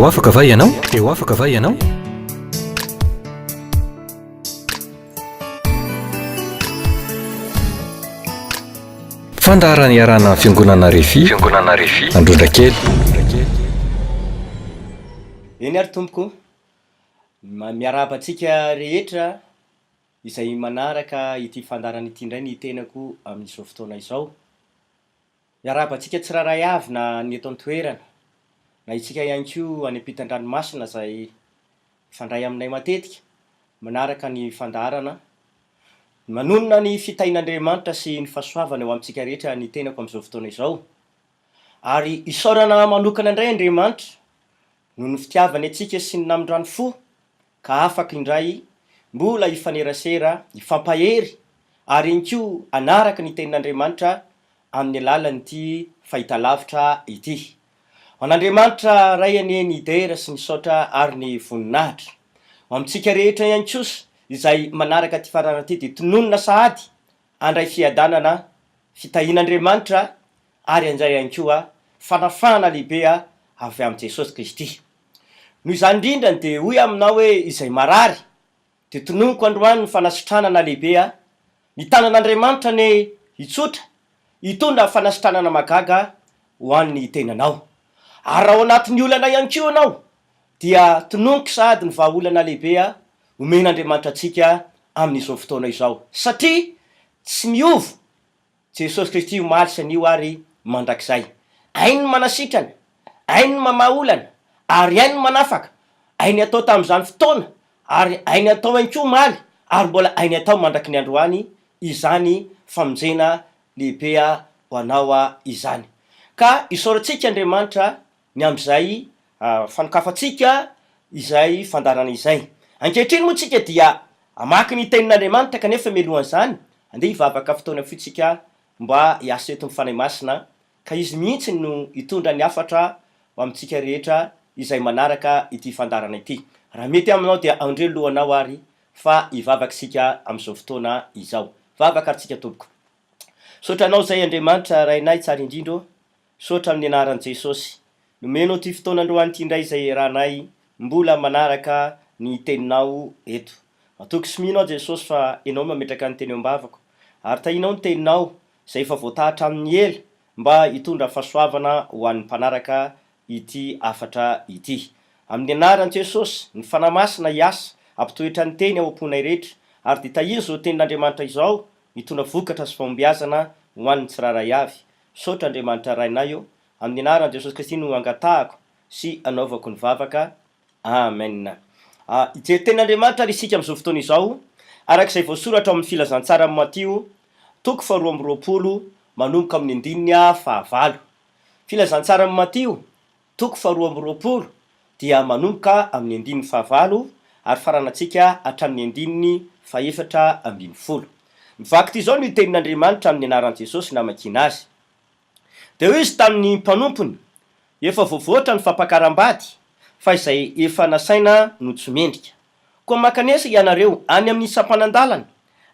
Eo afaka va ianao? Eo afaka va ianao? Fandarana iarana fiangonana Refy. Fiangonana Refy. Androndrakely. Eny ary tompoko, miarabantsika rehetra izay manaraka ity fandarana ity indray ny tenako amin'izao fotoana izao. Miarabantsika tsiraray avy na ny eto an-toerana, na itsika ihany koa any ampitan-dranomasina izay fandray aminay matetika, manaraka ny fandarana, manonona ny fitahin'Andriamanitra sy ny fahasoavana eo amintsika rehetra ny tenako amin'izao fotoana izao. Ary isaorana manokana indray Andriamanitra noho ny fitiavany antsika sy ny namindrano fo, ka afaka indray mbola hifanerasera, hifampahery, ary ihany koa anaraka ny tenin'Andriamanitra amin'ny alalan'ity fahitalavitra ity. An'Andriamanitra ray anie ny dera sy ny saotra ary ny voninahitra. Amintsika rehetra ihany kosa izay manaraka ty farana ity dia tononona sahady andray fiadanana fitahin'Andriamanitra ary anjay ihany koa fanafahana lehibe avy amin'i Jesosy Kristy. Noho izany indrindra dia hoy aminao hoe izay marary dia tononoko androany ny fanasitranana lehibe, ny tanan'Andriamanitra ne hitsotra, hitondra fanasitranana magaga ho an'ny tenanao. Ary raha ao anatin'ny olana ihany koa anao dia tononoko sahady ny vahaolana lehibe omen'Andriamanitra antsika amin'izao fotoana izao. Satria tsy miova Jesosy Kristy omaly sy anio ary mandrakizay. Ainy ny manasitrana, ainy ny mamaha olana, ary ainy ny manafaka, ainy atao tamin'izany fotoana, ary ainy atao ihany koa omaly, ary mbola ainy atao mandraky ny androany, izany famonjena lehibe ho anao izany. Ka isaorantsika Andriamanitra ny amin'izay fanokafantsika izay fandarana izay. Ankehitriny moa tsika dia amaky ny tenin'Andriamanitra kanefa mialohan'izany andeha hivavaka fotoana fotsika mba hiasa eto mifanahy masina, ka izy mihitsy no hitondra ny hafatra ho amintsika rehetra izay manaraka ity fandarana ity. Raha mety aminao dia aondreo lohanao ary fa hivavaksika amin'izao fotoana izao. Vavaka aritsika tompoko. Sotra anao zay Andriamanitra rainay tsara indrindro, sotra amin'ny anaran'i Jesosy. Nomenao ty fotoana androany ity indray izay rahanay mbola manaraka ny teninao eto. Matoky sominao Jesosy fa enao mametraka ny teny am-bavako, ary tahinao ny teninao izay efa voatahatra amin'ny ela mba hitondra fahasoavana ho an'ny mpanaraka ity afatra ity. Amin'ny anaran'i Jesosy ny fanahy masina hiasa ampitoetra ny teny ao am-ponay rehetra, ary dia tahiry izao tenin'Andriamanitra izao mitondra vokatra sy fahombiazana ho an'ny tsiraray avy. Sotra Andriamanitra rainay io, amin'ny anaran'i Jesosy Kristy no angatahako sy anaovako ny vavaka. Amen. Hijery tenin'Andriamanitra ary isika amin'izao fotoana izao, arak'izay voasoratra amin'ny filazantsara amin'ny Matio, toko 2:20 manomboka amin'ny andininy 9. Filazantsara amin'ny Matio, toko 2:20 dia manomboka amin'ny andininy 9 ary faranantsika hatramin'ny andininy 4:20. Mivaky ty zao ny tenin'Andriamanitra amin'ny anaran'i Jesosy namakina azy. Dia hoy izy tamin'ny mpanompony, efa voavoatra ny fampakaram-bady fa izay efa nasaina no tsy mendrika. Koa makanesa ianareo any amin'ny sampanandalana,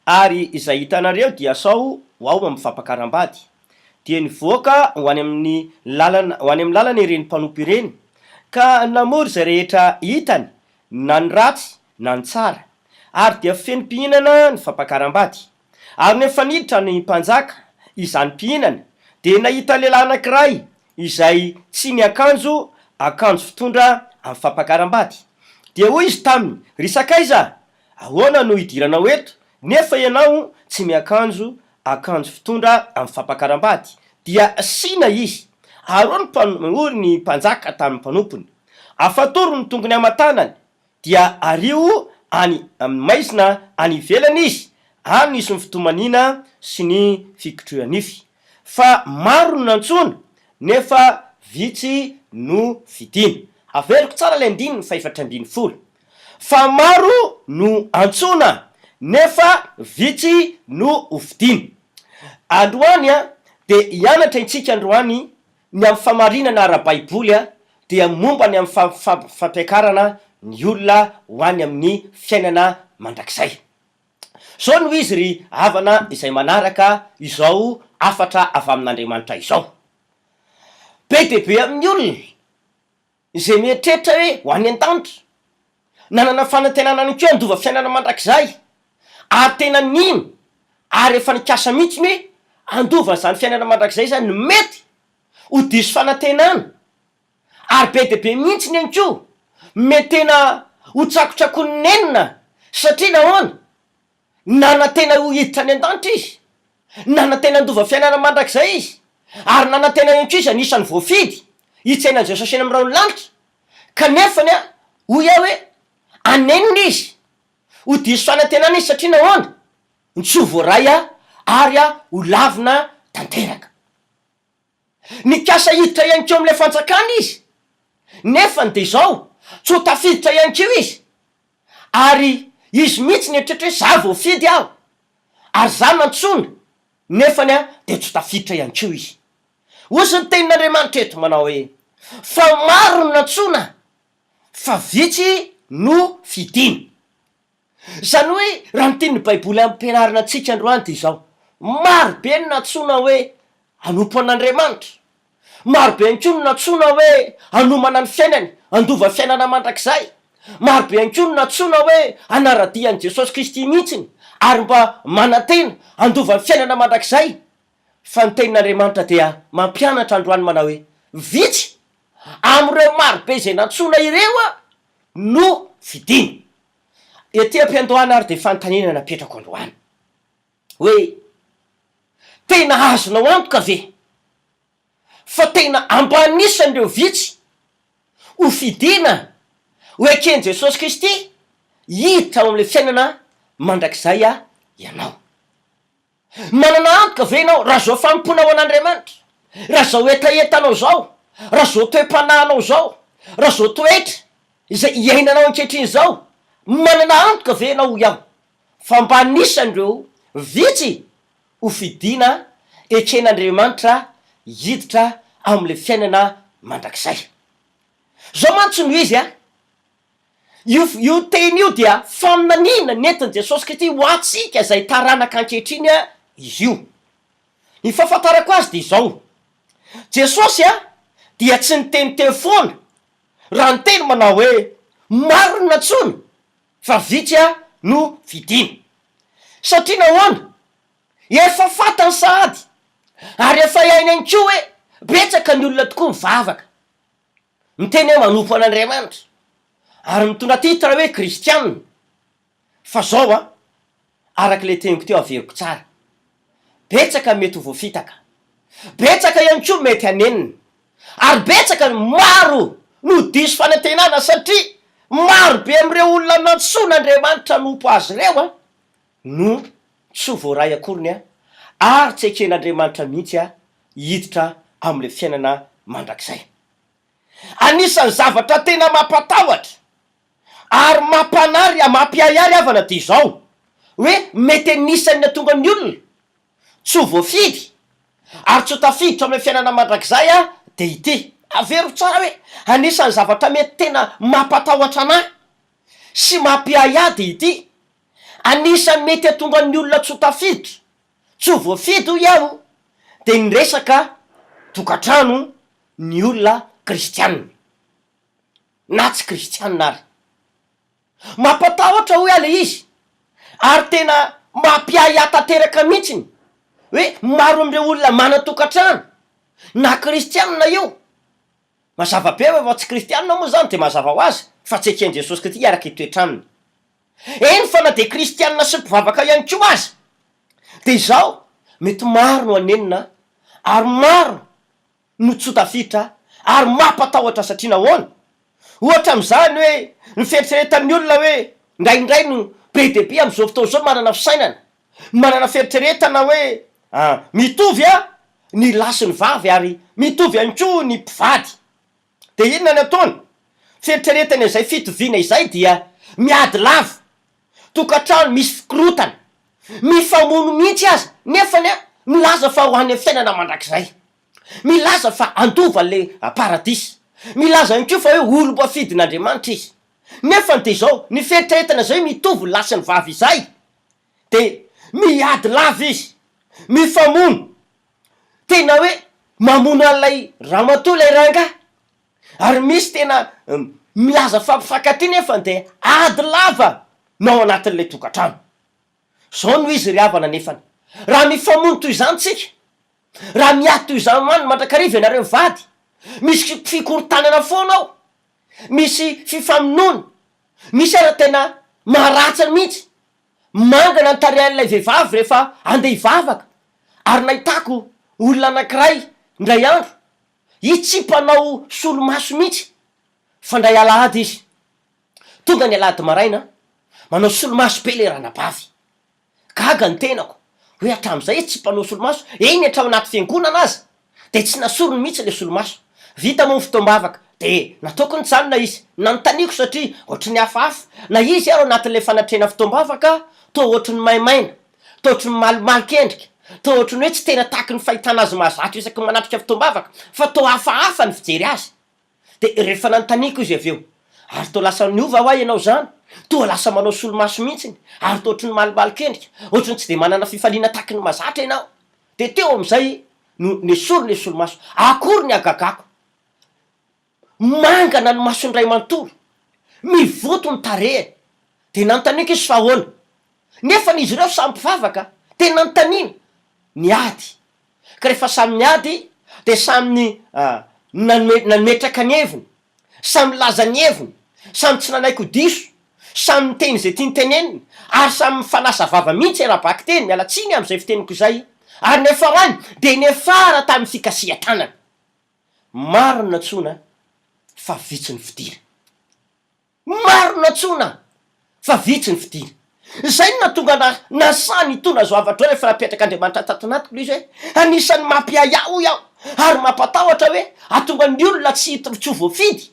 ary izay hitanareo dia sao ho ao amin'ny fampakaram-bady. Dia nivoaka ho any amin'ny lalana ireny mpanompy ireny, ka namory izay rehetra hitany, na ny ratsy na ny tsara, ary dia feno mpihinana ny fampakaram-bady. Ary nefa niditra ny mpanjaka izany mpihinana, dia nahita lehilahy anankiray izay tsy miakanjo akanjo fitondra amin'ny fampakaram-bady. Dia hoy izy taminy, ry sakaiza, ahoana no hidiranao eto nefa ianao tsy miakanjo akanjo fitondra amin'ny fampakaram-bady? Dia asiana izy. Ary hoy ny mpanjaka tamin'ny mpanompony, afatory ny tongony aman-tanany, dia ario any maizina any ivelany izy, any nisy ny fitomanina sy ny fikotrohanify. Fa maro no nantsona nefa vitsy no vidiny. Averiko tsara ilay andininy 4:20. Fa maro no antsona nefa vitsy no hovidiny. Androany dia hianatra isika androany ny amin'ny famarinana ara-baiboly dia momba ny amin'ny fampiakarana ny olona ho any amin'ny fiainana mandrakizay. Zao no izy ry havana izay manaraka izao afatra avy amin'Andriamanitra izao. Be dia be amin'ny olona zay mieritreritra hoe ho any an-danitra nanana fanantenana ny ko andova fiainana mandrakizay ary tena nino ary efa nikasa mihitsy ny hoe andova zany fiainana mandrakizay zany mety ho diso fanantenana ary be de be mihitsy ny any ko mety tena ho tsakotrakonenina satria nahoana nana tena ho hiditra any an-danitra izy nana tena andova fiainana mandrakizay izy ary nana tena any ko izy anisan'ny voafidy hitsainany Jesosy eny am'rao ny lanitra kanefany a hoy aho hoe anenina izy ho diso fanantenana izy satria nahoana tsy ho voaray a ary a ho lavina tanteraka nikasa hiditra ihany keo am'ilay fanjakana izy nefany de zao tsy ho tafiditra ihany keo izy ary izy mihitsy ny eritreritra hoe za voafidy aho ary za nantsona nefany a de tsy ho tafiditra ihany keo izy osy ny tenin'Andriamanitra eto manao hoe fa maro no nantsona fa vitsy no fidina zany hoe raha nytininy baiboly ampianarina antsika androany de zao maro be no nantsona hoe anompo an'Andriamanitra maro be any ko no nantsona hoe anomana ny fiainany andova fiainana mandrakizay maro be any ko no nantsona hoe anaradian'i Jesosy Kristy mihitsiny ary mba manantena andova ny fiainana mandrakizay fa ny tenin'Andriamanitra dia mampianatra androany manao hoe vitsy am'ireo maro be zay nantsona ireo a no fidina ety ampiandohana ary de fanontaniana napetrako androany hoe tena azonao antoka ve fa tena ambanisan'ireo vitsy ho fidina ho ekeny Jesosy Kristy hiditra ao am'le fiainana mandrakizay a ianao manana antoka ve ianao raha zao famponao an'Andriamanitra raha zao etaetanao zao raha zao toe-panahinao zao raha zao toetra izay iainanao ankehitriny zao manana antoka ve ianao ho iaho fa mba anisan'ireo vitsy ho fidina eken'Andriamanitra hiditra am'le fiainana mandrakizay zao mantsy no izy a io teny io dia faminanina ny entiny Jesosy Kristy ho atsika zay taranaka ankehitriny a izy io ny fahafantarako azy de zao Jesosy a dia tsy niteny teo foana raha ny teny manao hoe maro ny nantsona fa vitsy a no fidina satria nahoana efa fatany sahady ary efa iaina any ko hoe betsaka ny olona tokoa mivavaka miteny hoe manompo an'Andriamanitra ary mitondra titra hoe kristianina fa zao a arak'le teniko teo averiko tsara betsaka mety ho voafitaka betsaka ihany ko mety anenina ary betsaka maro no diso fanantenana satria maro be am'ireo olona nantson'Andriamanitra nompo azy reo a no tsy ho voaray akoriny a ary tsy eken'Andriamanitra mihitsy a hiditra am'le fiainana mandrakizay anisan'ny zavatra tena mampatahotra ary mampanary mampiaiary avana de zao hoe mety anisan'ny atonga ny olona tsy ho voafidy ary tsy ho tafiditra am'le fiainana mandrakizay a de ity averiko tsara hoe anisan'ny zavatra mety tena mampatahotra anahy sy mampiaiah de ity anisan'ny mety atonga ny olona tsy ho tafiditra tsy ho voafidy ho iaho de ny resaka tokatrano ny olona kristianina na tsy kristianina ary mampatahotra ho ia le izy ary tena mampiaiah tanteraka mihitsiny hoe maro am'ireo olona mana-tokatrano na kristianina io mazava be hoe fa tsy kristianina moa zany de mazava ho azy fa tsy ekeny Jesosy Kristy iaraka hitoetra aminy eny fa na de kristianina sy mpivavaka ihany ko azy de zao mety maro no anenina ary maro no tsy ho tafiditra ary mampatahotra satria nahoana ohatra am'izany hoe ny fieritreretan'ny olona hoe ndraindray no be de be am'izao fotoana zao manana fisainana manana fieritreretana hoe mitovy a ny lahy sy ny vavy ary mitovy ihany ko ny mpivady de inona ny ataony fieritreretany izay fitoviana izay dia miady lava tokatrano misy fikorotana mifamono mihitsy azy nefany a milaza fa ho any amin'ny fiainana mandrakizay milaza fa andova le paradisy milaza ihany ko fa hoe olo boafidin'Andriamanitra izy nefany de zao ny fieritreretana zay mitovy lahy sy ny vavy izay de miady lava izy mifamono tena hoe mamono an'lay ramatoa lay ranga ary misy tena milaza fampifankaty nefa de ady lava nao anatin'lay tokantrano. Zao no izy ry havana nefany raha mifamono toy izany tsika, raha miaty toy izany mano mandrakariva ianareo vady, misy fikorotanana foanao, misy fifamonoana, misy ara tena maharatsany mihitsy mangana ny tarihan'ilay vehivavy rehefa andeha hivavaka. Ary nahitako olona anankiray ndray andro, izy tsy mpanao solomaso mihitsy fa ndray alahady izy, tonga ny alahady maraina manao solomaso be le ranabavy. Gaga ny tenako hoe hatram'izay izy tsy mpanao solomaso, eny hatrao anaty fiangonana azy de tsy nasorony mihitsy le solomaso. Vita moa ny fotoam-bavaka de nataoko nytsanona izy, nanontaniako satria ohatry ny hafahafa na izy aro anatin'le fanatrena fotoam-bavaka to ohatry ny maimaina, to ohatry ny malimalikendrika, to ohatry ny hoe tsy tena tahaky ny fahitana azy mahazatro isaky manatrika fotoam-bavaka fa to hafahafa ny fijery azy. De rehefa nanontaniako izy avy eo, ary to lasa niova ho ahy ianao zany, to lasa manao solomaso mihitsiny, ary to ohatry ny malimalikendrika, ohatry ny tsy de manana fifaliana tahaky ny mahazatra ianao. De teo am'izay no nesory le solomaso, akory ny agagako, mangana ny masony ray manontolo, mivoto ny tarehany. De nanontaniako izy fa ahoana, nefa n'izy ireo samy mpivavaka, de nanontaniana niady. Ka rehefa samy niady de samy nametraka ny heviny, samy laza ny heviny, samy tsy nanaiko diso, samy miteny zay tia nyteneniny, ary samy mifanasa vava mihitsy arabaky teny, mialatsiny am'izay fiteniko izay. Ary nefa rany de nefara tamin'ny fikasihan-tanana. Maro no natsona fa vitsy ny fidira, maro natsona fa vitsy ny fidira. Zay no natonga nasany tona zoavatra rehefa napetraka Andriamanitra tato anatiko le izy hoe anisan'ny mampiahiaho iaho ary mampatahotra hoe atonga ny olona tsy voafidy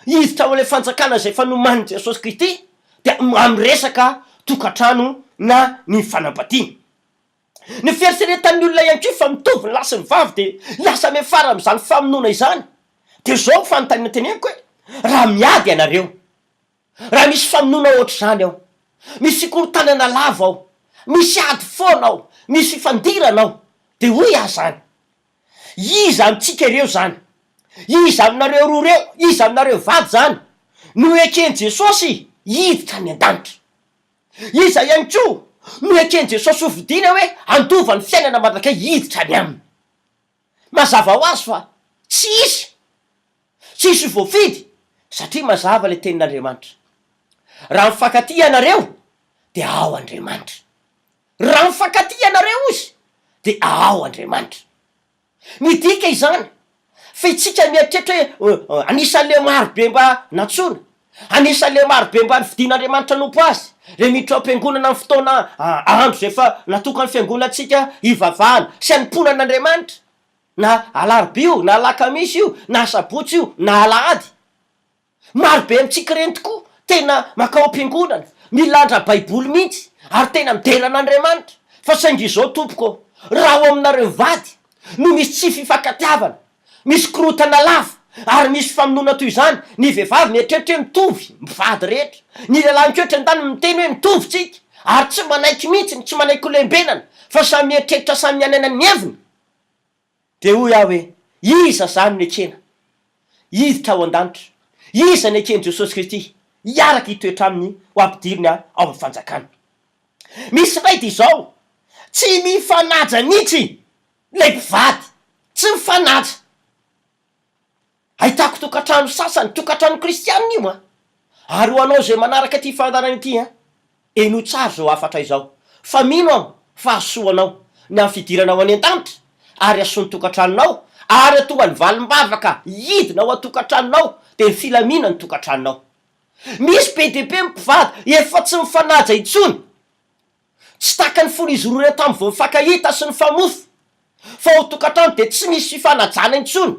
hiditra ao ale fanjakana zay fanoman'i Jesosy Kristy de amy resaka tokantrano na ny fanambadiana. Ny fieritseretan'ny olona ihany koa fa mitovy ny lasy ny vavy de lasa mefara am'izany famonoana izany. De zao fanontaniana teneniko hoe raha miady ianareo, raha misy famonoana ohatry zany ao, misy fikorotanana lava ao, misy ady foana ao, misy fifandirana ao, de hoy aho zany, iza amitsika ireo zany, iza aminareo roa reo, iza aminareo vady zany no ekeny Jesosy hiditra ny an-danitra, iza ihany koa no ekeny Jesosy hovidina hoe andova ny fiainana mandrakay hiditra ny aminy. Mazava ho azy fa tsy isy voafidy satria mazava le tenin'Andriamanitra, raha mifankaty ianareo de ao Andriamanitra, raha mifankaty ianareo izy de ao Andriamanitra. Midika izany fa itsika mieritreritra hoe anisan'le marobe mba natsona, anisan'le marobe mba nividin'Andriamanitra nompo azy, le miditra am-piangonana amin'ny fotoana andro zay fa natokany fiangonantsika hivavahana sy hanomponan'Andriamanitra, na alarobia io, na alakamisy io, na sabotsy io, na alahady. Marobe amitsika reny tokoa tena makao am-piangonana, milandra baiboly mihitsy ary tena mideran'Andriamanitra. Fa saingy izao tompoko, raha ao aminareo vady no misy tsy fifankatiavana, misy korotana lava ary misy famonoana toy izany, ny vehivavy mieritreritra hoe mitovy mivady rehetra, ny lehilahy mikoetra andany miteny hoe mitovy tsika, ary tsy manaiky mihitsy, tsy manaiky olembenana fa samy mieritreritra samy mianana ny heviny. De hoy aho hoe iza zany ny ekena hiditra ao an-danitra, iza ny ekeny Jesosy Kristy hiaraka hitoetra aminy ho ampidirina ao amin'ny fanjakana. Misy raity izao tsy mifanaja mihitsy lay mpivady, tsy mifanaja. Ahitako tokantrano sasany, tokantrano kristianina io ary ho anao zay manaraka ty fandarana ity eno tsara zao afatra izao, fa mino aho fa asoanao ny amin'ny fidiranao any an-danitra ary asony tokantranonao ary atonga ny valim-bavaka hidina ao a-tokantranonao de ny filamina ny tokantranonao. Misy be dehibe mpivady efa tsy mifanaja intsony, tsy taka ny folo izy roa reto amin'ny voafankahita sy ny famofo, fa ho tokantrano de tsy misy fifanajana intsony,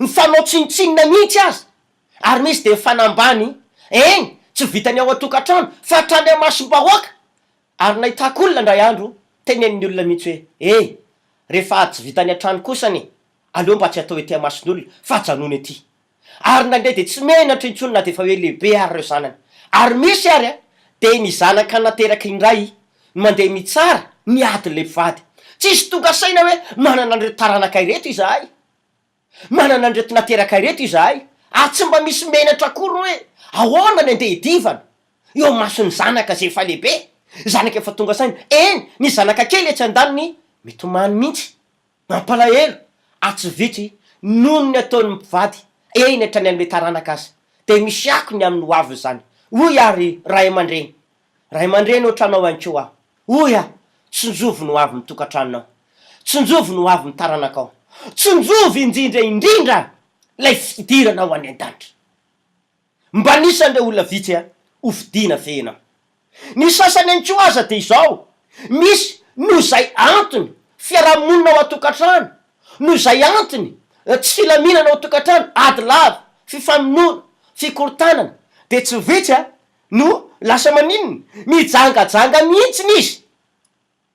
mifanao tsinitsinina mihitsy azy. Ary misy de mifanambany eny tsy vitany ao a-tokantrano fa hatrany amasom-bahoaka. Ary nahitako olona ndray andro tenenin'ny olona mihitsy hoe rehefa tsy vitany an-trano kosany aleo mba tsy atao ety amason'olona fa janony ety. Ary nandeha de tsy menatra intsony na de fa hoe lehibe ary reo zanany. Ary misy ary de ny zanaka nateraka indray mandeha mitsara miady le mpivady, tsisy tonga saina hoe manana an'ireto taranakay reto izahay, manana an'ireto nateraka reto izahay, tsy mba misy menatra akory hoe ahoana ny andeha hidivana eo masony zanaka zay fa lehibe, zanaka efa tonga saina. Eny ny zanaka kely etsy an-daniny mitomany mihitsy mampalahelo atsy vitsy noho ny ataony mpivady eny hatrany an'le taranaka azy. De misy ako ny amin'ny hoavy zany. Hoy ary ray aman-dreny, ray aman-dreny ohatranao anko aho, hoy a tsinjovy no avy mitokantranonao, tsinjovy no avy mitaranakao, tsinjovy indrindra lay fidiranao any an-danitra. Mba nisan'le olona vitsy a hofidiana fenao. Ny sasany anko aza de izao, misy no zay antony fiarahamonina ao atokantrano, no zay antony tsy filaminana ao atokantrano, ady lava, fifamonoana, fikorotanana, de tsy vitsy a no lasa maninona mijangajanga mihitsy izy,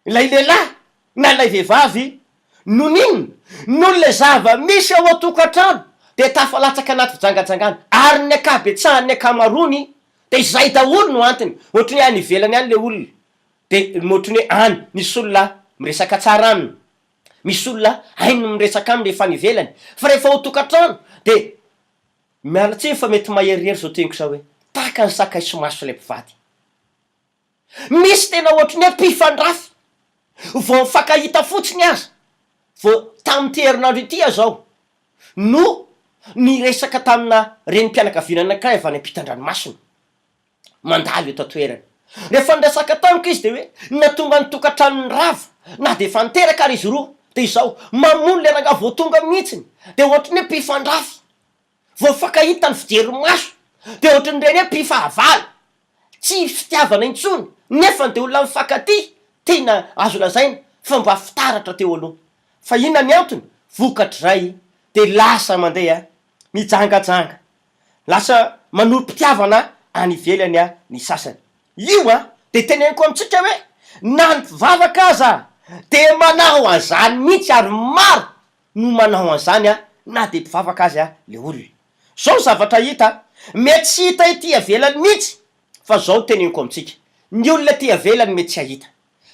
lay lehilahy na lay vehivavy no ninona no le zava misy ao atokantrano de tafalatsaka anaty fijangajangana, ary ny akabetsahany akamarony de zay daholo no antony. Ohatry ny any ivelany any le olona de ohatry ny any misy olona miresaka tsara aminy, misy olona hainy miresaka aminy rehefa nivelany, fa rehefa ho tokantrano de mialatsy fa mety maherihery zao teniko sa hoe tahaka ny sakaiso maso le mpivady. Misy tena ohatry ny mpifandrafy vo mifankahita fotsiny aza, vo tamin'ity herinandro ity zao no niresaka tamina renim-pianakaviana anankiray avy any ampitan-dranomasina mandalo eto atoerana. Rehefa niresaka tamiko izy de hoe natonga ny tokantranony rava na de efa niteraka ary izy roa de izao mamono le ranga vo tonga mihitsiny, de ohatry ny mpifandrafy vo mifankahita ny fijery maso, de ohatry ny reny hoe mpifahavalo tsy fitiavana intsony, nefa de olona mifankaty tena azo lazaina fa mba fitaratra teo aloha. Fa inona ny antony? Vokatry zay de lasa mandeha mijangajanga, lasa manolo-pitiavana any ivelany a ny sasany. Io a de teneniko amitsika hoe na ny mpivavaka aza de manao an'izany mihitsy, ary maro no manao an'izany a na de mpivavaka azy a le olona. Zao zavatra hita mety tsy hita ity avelany mihitsy, fa zao teneniko amitsika ny olona ty avelany mety tsy ahita.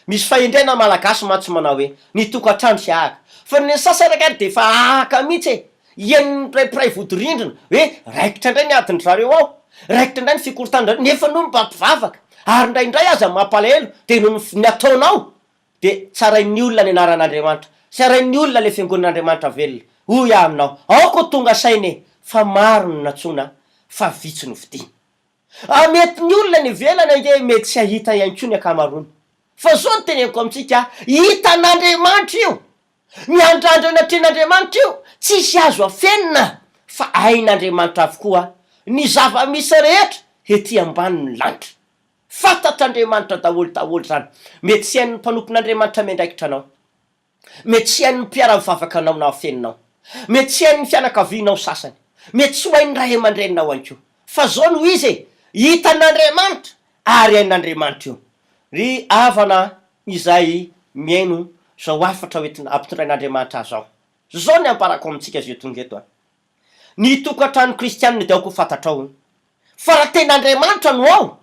Misy fahendrena malagasy mantsy manao hoe ny tokantrano sy ahaka, fa ny sasany rakary de fa ahaka mihitsy ien'ny piraipiray vodorindrina hoe raikitra indray ny adiny zareo ao, raikitra indray ny fikorotanareo, nefa no mba mpivavaka ary indraindray aza mampalahelo de no ny ataonao de tsarain'ny olona ny anaran'Andriamanitra, tsarain'ny olona le fiangonan'Andriamanitra velona. Hoy aminao aoko tonga sainy fa maro no natsona fa vitsy no fidiana. Mety ny olona ny velana nge mety tsy ahita ihany koa ny akamarony, fa zao ny teneniko amitsika hitan'Andriamanitra io, ny andrandro eny an-tren'Andriamanitra io tsisy azo afenina fa ain'Andriamanitra avokoa ny zava-misy rehetra ety ambany ny lanitra. Fantatr'Andriamanitra daholo zany. Mety tsy hain'ny mpanompon'Andriamanitra mendraikitra anao, mety tsy hain'ny mpiara-mivavaka anao na afeninao, mety tsy hain'ny fianakavianao sasany, mety tsy ho hain'ny ray aman-dreninao anko, fa zao no izy hitan'Andriamanitra ary hain'Andriamanitra io. Ry havana izay miaino zao afatra hoentina ampitondrain'Andriamanitra zao, zao ny amparako amitsika zay tonga eto a. Ny tokantrano kristianina de aoko fantatrao fa raha ten'Andriamanitra no ao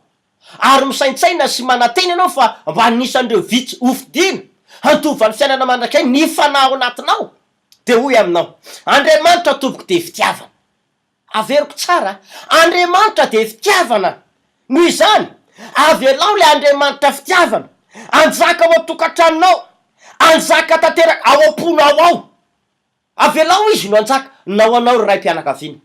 ary misaintsaina sy manantena ianao fa mba nisan'ireo vitsy hofidiana handovan'ny fiainana mandrakay ny fanao anatinao, de hoy aminao Andriamanitra toboko de fitiavana. Averiko tsara, Andriamanitra de fitiavana, noho izany avelao le Andriamanitra fitiavana anjaka ao atokantranonao, anjaka tanteraka ao am-ponao ao. Avelao izy no anjaka, nao anao ry raim-pianakaviana,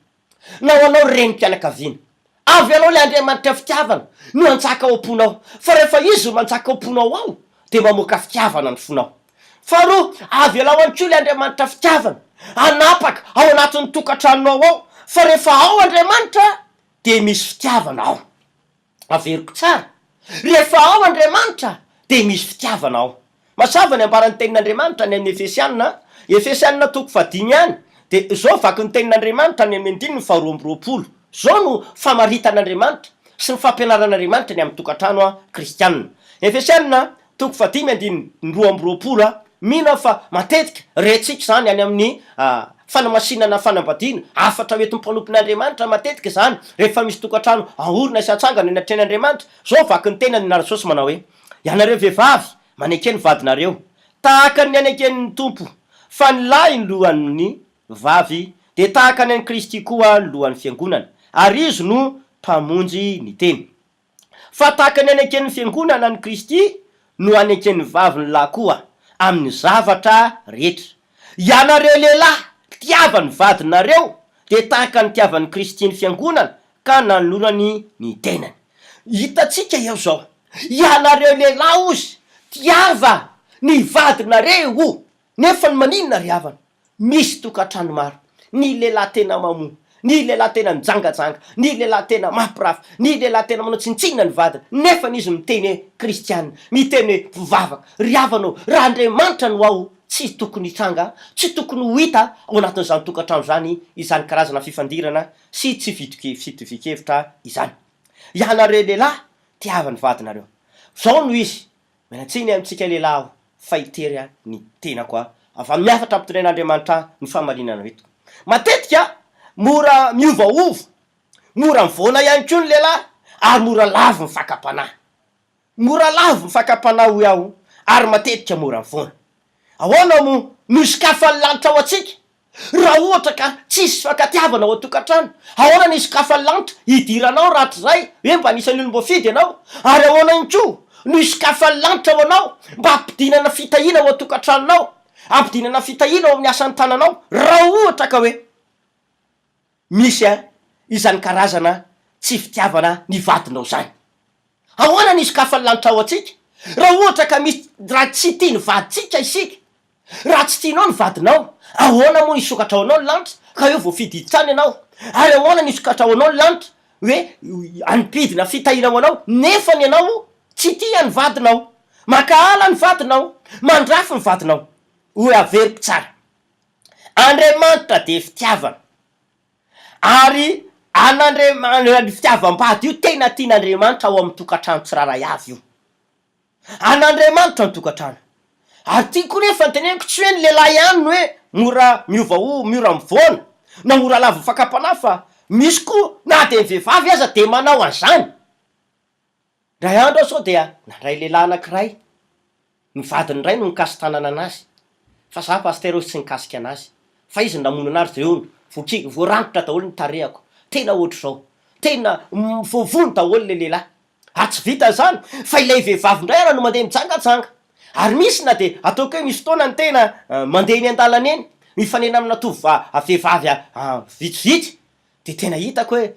nao anao ry renim-pianakaviana, avelao le Andriamanitra fitiavana no anjaka ao am-ponao. Fa rehefa izy no manjaka ao am-ponao ao de mamoaka fitiavana ny fonao. Faharoa, avelao anko le Andriamanitra fitiavana anapaka ao anatin'ny tokantranonao ao, fa rehefa ao Andriamanitra de misy fitiavana ao. Averiko tsara, rehefa ao Andriamanitra de misy fitiavana ao. Mazava ny ambaran'ny tenin'Andriamanitra ny amin'ny Efesianina toko 5 any, de zao vaky ny tenin'Andriamanitra ny amin'ny 2:20. Zao no famaritan'Andriamanitra sy ny fampianaran'Andriamanitra ny amin'ny tokantrano kristianina. Efesianina toko 5:20 mino fa matetika retsika zany any amin'ny fanamasinana fanambadiana afatra hoentin'ny mpanompon'Andriamanitra matetika zany rehefa misy tokantrano ahorona sy atsangana eny an-tren'Andriamanitra. Zao vaky ny tena ny narasosy manao hoe ianareo vehivavy manekeny vadinareo tahaka ny aneken'ny tompo, fa ny lahy ny lohan'ny vavy de tahaka ny an'i Kristy koa lohan'ny fiangonana, ary izy no mpamonjy ny teny. Fa tahaka ny anaken'ny fiangonana ny Kristy no anaken'ny vaviny lahy koa amin'ny zavatra rehetra. Ianareo lehilahy tiavany vadinareo de tahaka ny tiavan'ny Kristy ny fiangonana ka nanolorany ny tenany. Hitatsika eo zao, ianareo lehilahy ozy tiava ny vadinareo, nefa ny maninona ry havana? Misy tokantrano maro, ny lehilahy tena mamono, ny lehilahy tena mijangajanga, ny lehilahy tena mampirafy, ny lehilahy tena manao tsintsinna ny vadina, nefa n'izy miteny kristianina, miteny mpivavaka. Ry havanao, raha Andriamanitra no ao, tsy tokony hitranga, tsy tokony ho hita ao anatin'izany tokantrano zany izany karazana fifandirana sy tsy fitovikevitra izany. Ianareo lehilahy tiavany vadinareo. Zao no izy menatsiny amintsika lehilahy aho fa hitery ny tena koa afa miafatra ampitoren'Andriamanitra ny famalinana eto. Matetika mora miovaova, mora mivona ihany koa ny lehilahy, ary mora lavo ny fakapanahy. Mora lavo ny fakapanahy ho aho, ary matetika mora mivona. Ahoana mo misikafa ny lanitra ao atsika? Raha ohatra ka tsisy fakatiavana ao atokantrano, ahoana ny sikafa ny lanitra hidiranao ratrizay hoe mba nisan'ny olo mboafidy ianao? Ary ahoana inko no isikafa ny lanitra ao anao mba ampidinana fitahina ao atokantranonao, ampidinana fitahina ao amin'ny asan'ny tananao, raha ohatra ka hoe misy izany karazana tsy fitiavana ny vadinao zany? Ahoana ny isikafa ny lanitra ao atsika? Raha ohatra ka misy raha tsy tia ny vaditsika isika, raha tsy tianao ny vadinao, ahoana moa nisokatra ao anao ny lanitra ka eo voafidy hitsany ianao? Ary ahoana nisokatra ao anao ny lanitra hoe anipidina fitahina ao anao, nefa ny ianao tsy tia ny vadinao, makahala ny vadinao, mandrafy ny vadinao? Hoe averiko tsara, Andriamanitra de fitiavana, ary an'Andriamanitra fitiavam-bady io tena tian'Andriamanitra ao amin'ny tokantrano tsiraray avy io. An'Andriamanitra ny tokantrano. Ary tiako nefa nyteneniko tsy hoe ny lehilahy ihany no hoe mora mora mivona na mora lavo fakapanahy, fa misy koa na de vehivavy aza de manao an'izany. Ray andro aho sao dia nandray lehilahy anankiray, ny vadiny ray no nikasy tanana anazy, fa za pasteur tsy nikasika anazy, fa izy namono anazy de eo voarantitra daholo ny tarehako, tena ohatry zao, tena voavono daholo le lehilahy. Ary tsy vita zany fa ilay vehivavy indray ara no mandeha mijangatsanga, ary misy na de ataoko hoe misy fotoana ny tena mandeha eny an-dalana eny mifanena amina vehivavy vitsivitsy, de tena hitako hoe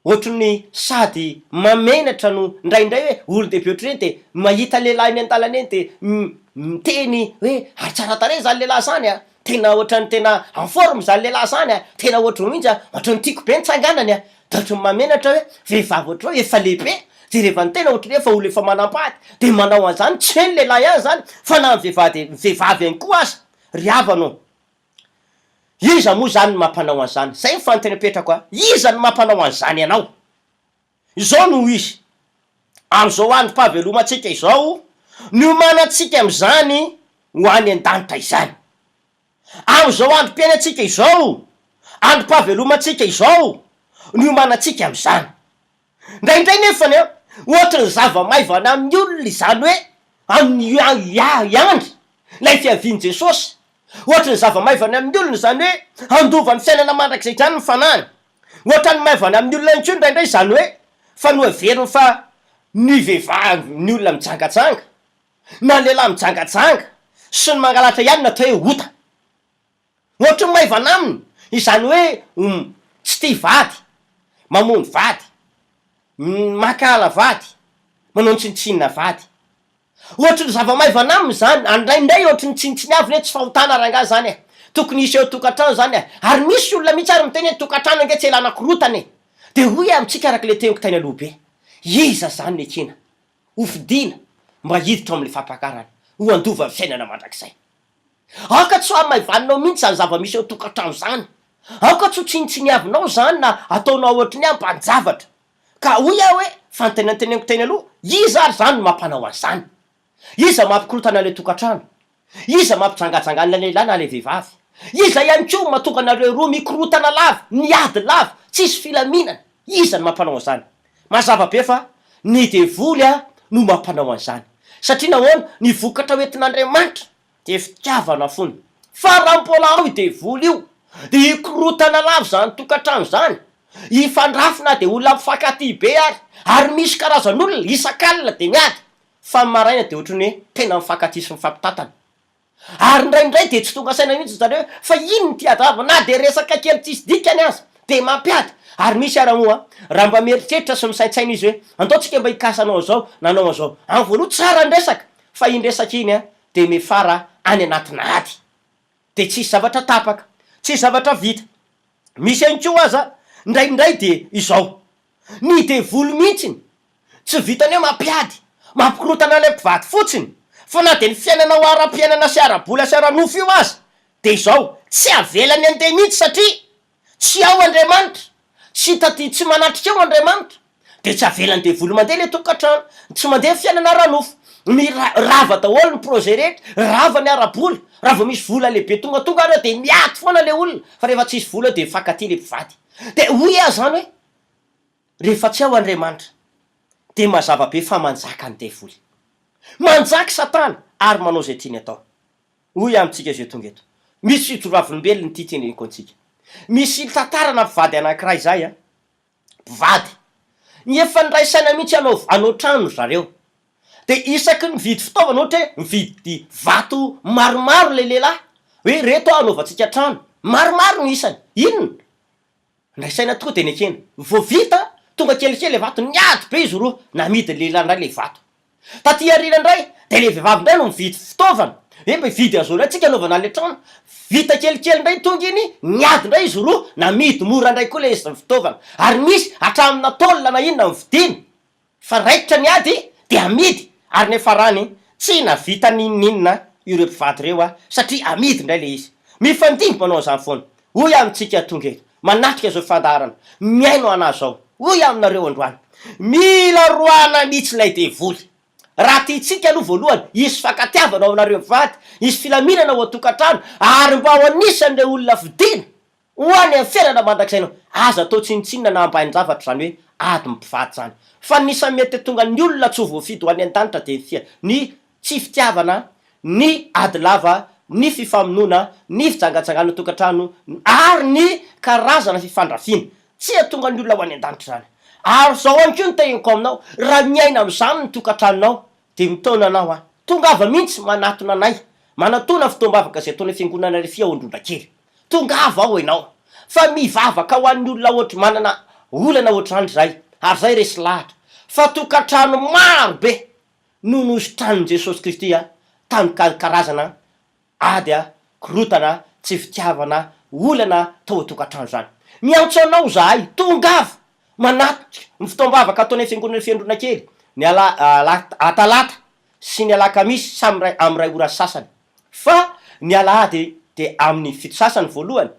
ohatran'ny sady mamenatra no indraindray hoe olon-dehibe ohatr'ireny de mahita lehilahy eny an-dalana eny de miteny hoe ary tsara tarehy zany lehilahy zany tena ohatran'ny tena en forme zany lehilahy zany tena ohatry mihitsy ohatran'ny tiako be nitsanganany de ohatran'ny mamenatra hoe vehivavy ohatry efa lehibe, de rehefa ny tena ohatry efa olo efa manam-paty de manao an'izany, tsy hoe ny lehilahy ihany zany fa na ny vehivavy ihany koa aza. Ry havanao, iza moa zany mampanao an'izany? Zay ny fanontena-petrako iza ny mampanao an'izany ianao? Izao no izy am'izao androm-pahavelomantsika izao ny omanantsika am'izany ho any an-danitra izany. Am'izao androm-piainantsika izao, androm-pahavelomantsika izao ny omanantsika am'izany. Ndraindray nefany ohatrany zava-maivana amin'ny olona izany hoe amin'ny andro lay fiavian' Jesosy, ohatrany zava-maivana amin'ny olona zany hoe andovany fiainana mandrakizay zany ny fanany, ohatrany maivana amin'ny olona intsony ndraindray zany hoe fa no heveriny fa ny vehivavy ny olona mijangatsanga na lehilahy mijangatsanga sy ny mangalatra ihany natao hoe ota, ohatra ny maivana aminy izany hoe tsy tia vady, mamono vady, makahala vady, manao ny tsintsinina vady, ohatry ny zava-maivana aminy zany. Andraindray ohatry ny tsinitsiny avy hoe tsy fahotana rangahy zany tokony isy eo tokantrano zany ary misy olona mihitsy ary miteny hoe tokantrano ange tsy elana korotany de hoy amintsika araka le teniko teny alohabe, iza zany le kina hofidiana mba hiditra am'le fampakarany ho andova fiainana mandrakizay? Aoka tsy hoamaivaninao mihitsy zany zava-misy eo tokantrano zany, aoka tsy ho tsinitsiny avinao zany na ataonao ohatry ny ampanjavatra, ka hoy aho hoe fantenanteneniko teny aloha, iza ary zany no mampanao an'izany? Iza mampikorotana le tokantrano? Iza mampijangajangana lehilahy na le vehivavy? Iza ihany koa mahatonga anareo roa mikorotana lava, miady lava, tsisy filaminana? Iza ny mampanao an'izany? Mazava be fa ny devoly no mampanao an'izany, satria nahoana ny vokatra hoentin'Andriamanitra de fitiavana fony. Fa raha mbola ao i devoly io, de ikorotana lavo zany tokantrano zany ifandrafina de olona mifankaty be ary misy karazan'olona isan-kalina de miady fa maraina de ohatry ny hoe tena mifankaty sy mifampitatana ary ndraindray de tsy tonga saina mihitsy zany hoe fa ino ny tiadava na de resaka kely tsisy dikany azy de mampiady ary misy aramoa raha mba mieritreritra sy misaintsaina izy hoe andaotsika mba hikasanao zao nanao azao any voaloha tsara nresaka fa indresaka iny de mefara any anatina ady de tsisy zavatra tapaka tsisy zavatra vita misy anko aza ndraindray de izao ny devolo mihitsiny tsy vitany hoe mampiady mampikorotana le mpivady fotsiny fa na de ny fiainanao ara-piainana sy ara-bola sy ara-nofo io azy de izao tsy avelany andeha mihitsy satria tsy ao andriamanitra tsy taty tsy manatrika eo andriamanitra de tsy avelany devolo mandeha le tokatrano tsy mandeha fiainana ara-nofo rava daholo ny projet rehetra rava ny ara-bola raha vao misy vola lehibe tonga reo de miaty foana le olona fa rehefa tsisy vola de mifankaty le mpivady de hoy azy zany hoe rehefa tsy ao andriamanitra de mazava be fa manjaka ny devoly manjaky satana ary manao zay tiany atao hoy amintsika zay tonga eto misy fitoroavolombelony ty teneniko antsika misy tantarana mpivady anankiray zay mpivady nefa nyraisaina mihitsy anao trano zareo de isaky mividy fitaovana ohatra hoe mividy vato maromaro le lehilahy hoe reto anaovantsika trano maromaro ny isany inona ndraisaina tokoa de nekena vo vita tonga kelikely le vato niady be izy roa namidy lehilahy ndray le vato taty arina ndray de le vehivavy ndray no mividy fitaovana hoe mba vidy azao atsika anaovana le trano vita kelikely ndray tonga iny niady ndray izy roa namidy mora ndray koa le fitaovana ary misy hatramina tolona na inona mividiny fa raikitra niady de amidy ary nefa rany tsy navita ninninona ireo mpivady reo satria amidy ndray le izy mifandimby manao zany foana hoy amintsika tonga eto manatrika zao fandarana miaino ana zao hoy aminareo androany mila roana mihitsy lay devoly raha tytsika aloha voalohany isy fankatiavana ao aminareo mpivady isy filaminana ao atokantrano ary mba ho anisan'le olona vidina hoany amin'ny fiainana mandrakisainao aza atao tsinitsinina na ambainy zavatra zany hoe ady mpivady zany fa nisa mety tonga ny olona tsy ho voafidy ho any an-danitra de fia ny tsy fitiavana ny ady lava ny fifamonoana ny fijangatsangana tokantrano ary ny karazana fifandrafina tsy atonga ny olona ho any an-danitra zany ary zao any ko ny tegniko aminao raha miaina am'zany ny tokantranonao de mitona anao tonga ava mihitsy manatona anay manatona fitombavaka zay ataony fiangonana refia ondrondra kely tonga ava ao enao fa mivavaka ho an'ny olona ohatry manana olana ohatrandry zay ary zay resy lahatra fa tokantrano maro be no nositranony jesosy kristy tamy karazana ady korotana tsy fitiavana olana tao atokantrano zany miantso anao zahay tonga ava manatitra ny fitombavaka ataony fiangonana fiandrona kely ny atalata sy ny alakamisy samy am'ray ora sasany fa ny alahady de amin'ny fito sasany voalohany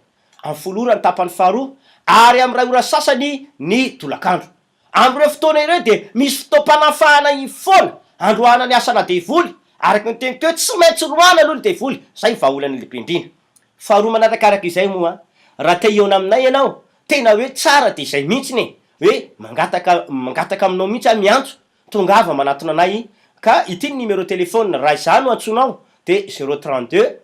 amy folorany tapany faharoa ary am'ray ora sasany ny tolakandro am'ireo fotoana ireo de misy fotoam-panafahana foana androana ny asana devoly araky ny teny teo tsy maintsy roana aloha ny devoly zay vaolany lehibe indrindra faharoa manarakaraka izay moa raha te iona aminay ianao tena hoe tsara de izay mihitsiny hoe mangataka aminao mihitsy miantso tonga ava manatona anay ka ity ny numéro telefone raha izany no antsonao de 032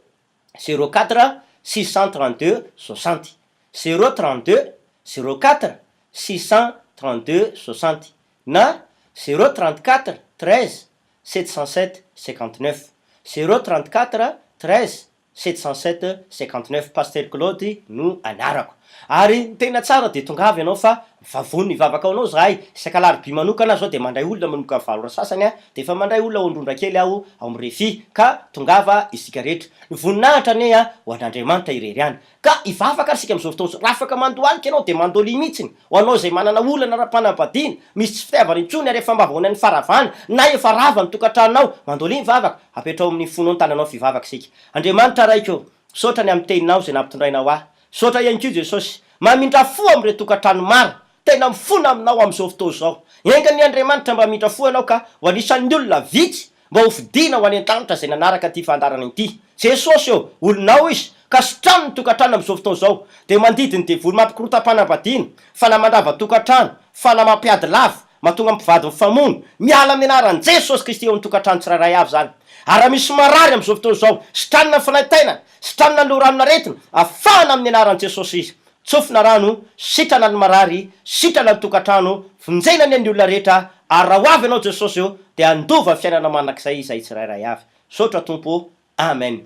04 632 60 032 04 632 60 na 034 13 707 59 034 13 707 59 Pasteur Claude no anarako ary tena tsara de tonga avy ianao fa vavony vavaka ao anao zahay isakalarby manokana zao de mandray olona manoka valora sasany de fa mandray olona ondrondra kely aho ao amy refi ka tongava isika rehetra voninahitra ane ho an'andriamanitra irery any ka ivavaka sika am'izao fotoana raha afaka mandoalika ianao de mandoly mihitsiny ho anao zay manana olana ra-panambadina misy tsy fitiavana intsony ary efa mbavona ny faravana na efa rava ny tokantranonao mandoly iny vavaka apetrao amin'ny fonao ny tananao fivavaka sika andriamanitra raiko sotrany amy teninao zay nampitondrainao sotra ihany ko jesosy mamindra fo am'ire tokantrano maro tena mifona aminao am'izao fotoa zao engany andriamanitra mba mindra fo anao ka ho anisan'ny olona vitsy mba ho fidina ho any an-tanitra zay nanaraka ty fandarana ity jesosy eo olonao izy ka sotrano ny tokantrano am'izao fotoa zao de mandidiny devoly mampikorota-panambadina fa na mandrava tokantrano fa na mampiady lava mahatonga mpivady mifamono miala amy anaran' jesosy kristy eo ny tokantrano tsirairay avy zany ary raha misy marary am'izao fotoana zao sitranina ny fanantainana sitranina ny loranon'aretina afahana amin'ny anaran'i jesosy izy tsofina rano sitrana ny marary sitrana ny tokantrano vonjena ny any olona rehetra ary raha ho avy ianao jesosy io dia andova fiainana manak'izay izay tsirairay avy sotra tompo amen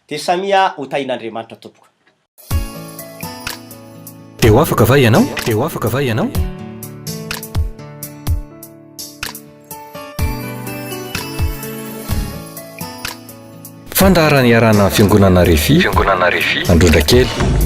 de samia ho tahin'andriamanitra tompoko teo afaka va ianao fandaharany iarana fiangonana refi androndra kely